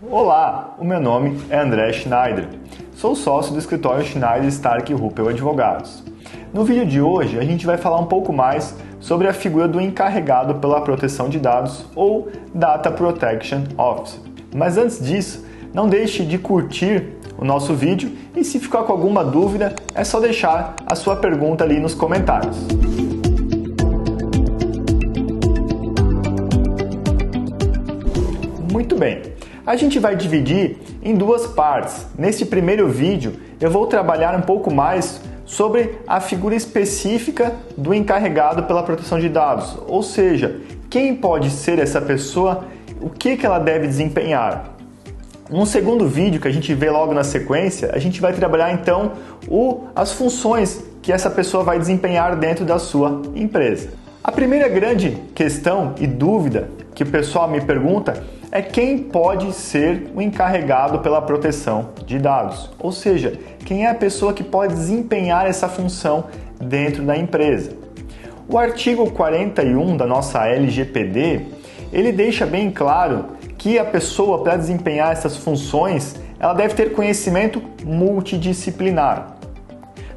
Olá, o meu nome é André Schneider. Sou sócio do escritório Schneider Stark Ruppel Advogados. No vídeo de hoje, a gente vai falar um pouco mais sobre a figura do encarregado pela proteção de dados ou Data Protection Officer. Mas antes disso, não deixe de curtir o nosso vídeo e se ficar com alguma dúvida, é só deixar a sua pergunta ali nos comentários. Muito bem, a gente vai dividir em duas partes. Neste primeiro vídeo, eu vou trabalhar um pouco mais sobre a figura específica do encarregado pela proteção de dados, ou seja, quem pode ser essa pessoa, o que ela deve desempenhar. No segundo vídeo, que a gente vê logo na sequência, a gente vai trabalhar então as funções que essa pessoa vai desempenhar dentro da sua empresa. A primeira grande questão e dúvida que o pessoal me pergunta é quem pode ser o encarregado pela proteção de dados, ou seja, quem é a pessoa que pode desempenhar essa função dentro da empresa. O artigo 41 da nossa LGPD, ele deixa bem claro que a pessoa, para desempenhar essas funções, ela deve ter conhecimento multidisciplinar.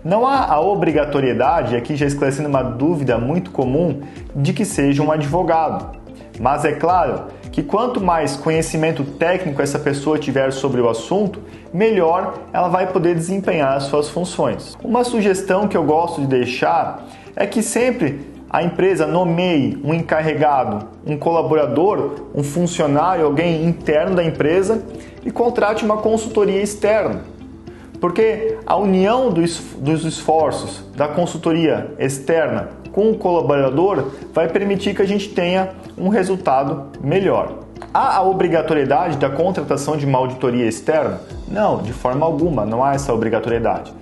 Não há a obrigatoriedade, aqui já esclarecendo uma dúvida muito comum, de que seja um advogado. Mas é claro que quanto mais conhecimento técnico essa pessoa tiver sobre o assunto, melhor ela vai poder desempenhar as suas funções. Uma sugestão que eu gosto de deixar é que sempre a empresa nomeie um encarregado, um colaborador, um funcionário, alguém interno da empresa e contrate uma consultoria externa. Porque a união dos esforços da consultoria externa com o colaborador vai permitir que a gente tenha um resultado melhor. Há a obrigatoriedade da contratação de uma auditoria externa? Não, de forma alguma, não há essa obrigatoriedade.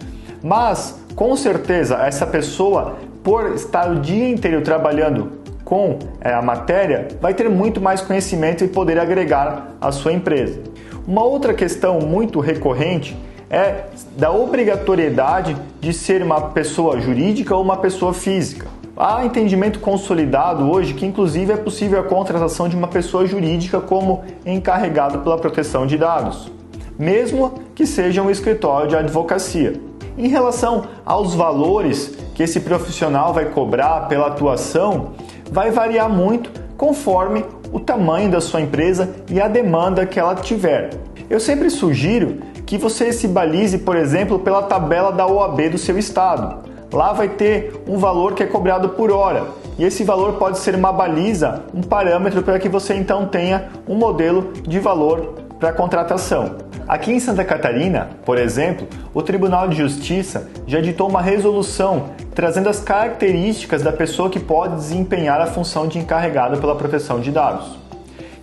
Mas, com certeza, essa pessoa, por estar o dia inteiro trabalhando com a matéria, vai ter muito mais conhecimento e poder agregar à sua empresa. Uma outra questão muito recorrente é da obrigatoriedade de ser uma pessoa jurídica ou uma pessoa física. Há entendimento consolidado hoje que inclusive é possível a contratação de uma pessoa jurídica como encarregado pela proteção de dados, mesmo que seja um escritório de advocacia. Em relação aos valores que esse profissional vai cobrar pela atuação, vai variar muito conforme o tamanho da sua empresa e a demanda que ela tiver. Eu sempre sugiro que você se balize, por exemplo, pela tabela da OAB do seu estado. Lá vai ter um valor que é cobrado por hora, e esse valor pode ser uma baliza, um parâmetro para que você então tenha um modelo de valor para contratação. Aqui em Santa Catarina, por exemplo, o Tribunal de Justiça já editou uma resolução trazendo as características da pessoa que pode desempenhar a função de encarregado pela proteção de dados.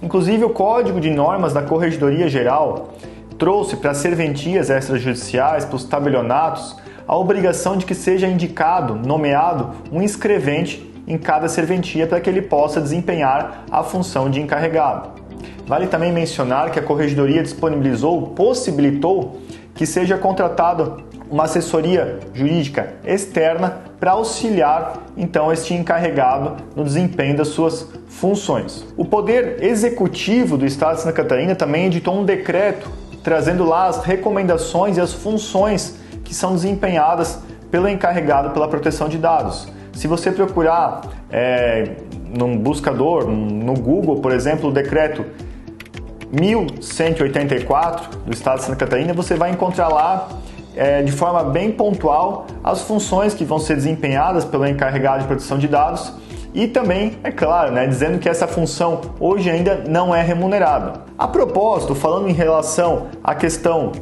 Inclusive, o Código de Normas da Corregedoria Geral trouxe para as serventias extrajudiciais, para os tabelionatos, a obrigação de que seja indicado, nomeado, um escrevente em cada serventia para que ele possa desempenhar a função de encarregado. Vale também mencionar que a Corregedoria possibilitou que seja contratada uma assessoria jurídica externa para auxiliar, então, este encarregado no desempenho das suas funções. O Poder Executivo do Estado de Santa Catarina também editou um decreto trazendo lá as recomendações e as funções que são desempenhadas pelo encarregado pela proteção de dados. Se você procurar num buscador, no Google, por exemplo, o decreto 1184 do Estado de Santa Catarina, você vai encontrar lá de forma bem pontual as funções que vão ser desempenhadas pelo encarregado de proteção de dados e também, é claro, dizendo que essa função hoje ainda não é remunerada. A propósito, falando em relação à questão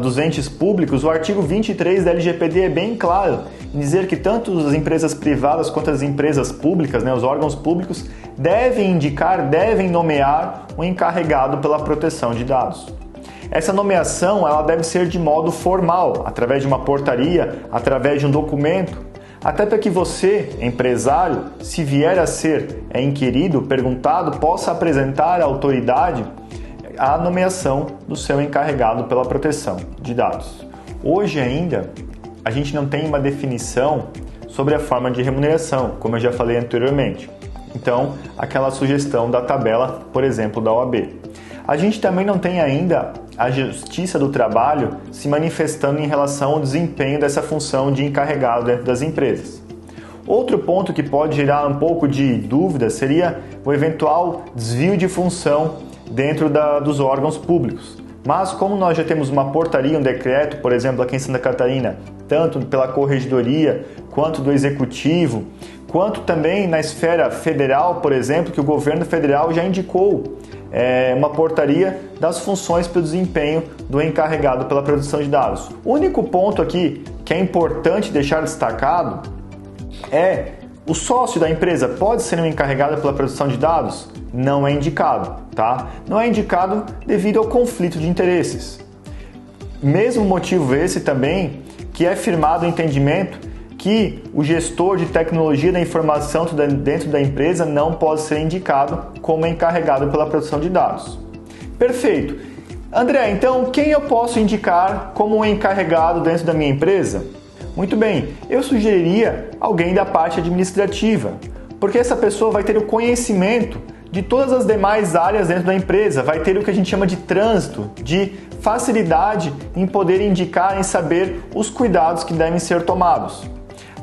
dos entes públicos, o artigo 23 da LGPD é bem claro em dizer que tanto as empresas privadas quanto as empresas públicas, os órgãos públicos, devem nomear um encarregado pela proteção de dados. Essa nomeação ela deve ser de modo formal, através de uma portaria, através de um documento, até para que você, empresário, se vier a ser inquirido, perguntado, possa apresentar à autoridade a nomeação do seu encarregado pela proteção de dados. Hoje ainda, a gente não tem uma definição sobre a forma de remuneração, como eu já falei anteriormente. Então, aquela sugestão da tabela, por exemplo, da OAB. A gente também não tem ainda a Justiça do Trabalho se manifestando em relação ao desempenho dessa função de encarregado dentro das empresas. Outro ponto que pode gerar um pouco de dúvida seria o eventual desvio de função dentro dos órgãos públicos. Mas como nós já temos uma portaria, um decreto, por exemplo, aqui em Santa Catarina, tanto pela Corregedoria quanto do Executivo, quanto também na esfera federal, por exemplo, que o governo federal já indicou uma portaria das funções para o desempenho do encarregado pela produção de dados. O único ponto aqui que é importante deixar destacado é: o sócio da empresa pode ser um encarregado pela produção de dados? Não é indicado, tá? Não é indicado devido ao conflito de interesses. Mesmo motivo esse também que é firmado o entendimento que o gestor de tecnologia da informação dentro da empresa não pode ser indicado como encarregado pela produção de dados. Perfeito. André, então quem eu posso indicar como um encarregado dentro da minha empresa? Muito bem, eu sugeriria alguém da parte administrativa, porque essa pessoa vai ter o conhecimento de todas as demais áreas dentro da empresa, vai ter o que a gente chama de trânsito, de facilidade em poder indicar, em saber os cuidados que devem ser tomados.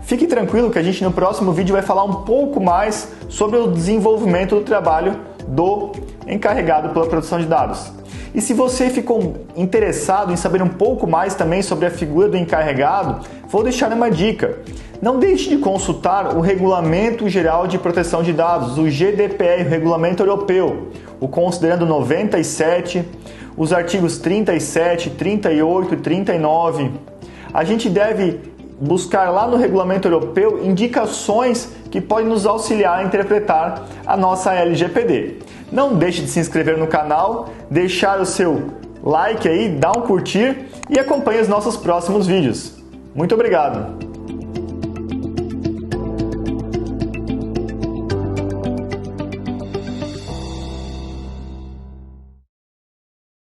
Fique tranquilo que a gente no próximo vídeo vai falar um pouco mais sobre o desenvolvimento do trabalho do encarregado pela produção de dados. E se você ficou interessado em saber um pouco mais também sobre a figura do encarregado, vou deixar uma dica. Não deixe de consultar o Regulamento Geral de Proteção de Dados, o GDPR, o Regulamento Europeu, o Considerando 97, os artigos 37, 38 e 39. A gente deve buscar lá no Regulamento Europeu indicações que podem nos auxiliar a interpretar a nossa LGPD. Não deixe de se inscrever no canal, deixar o seu like aí, dar um curtir e acompanhe os nossos próximos vídeos. Muito obrigado!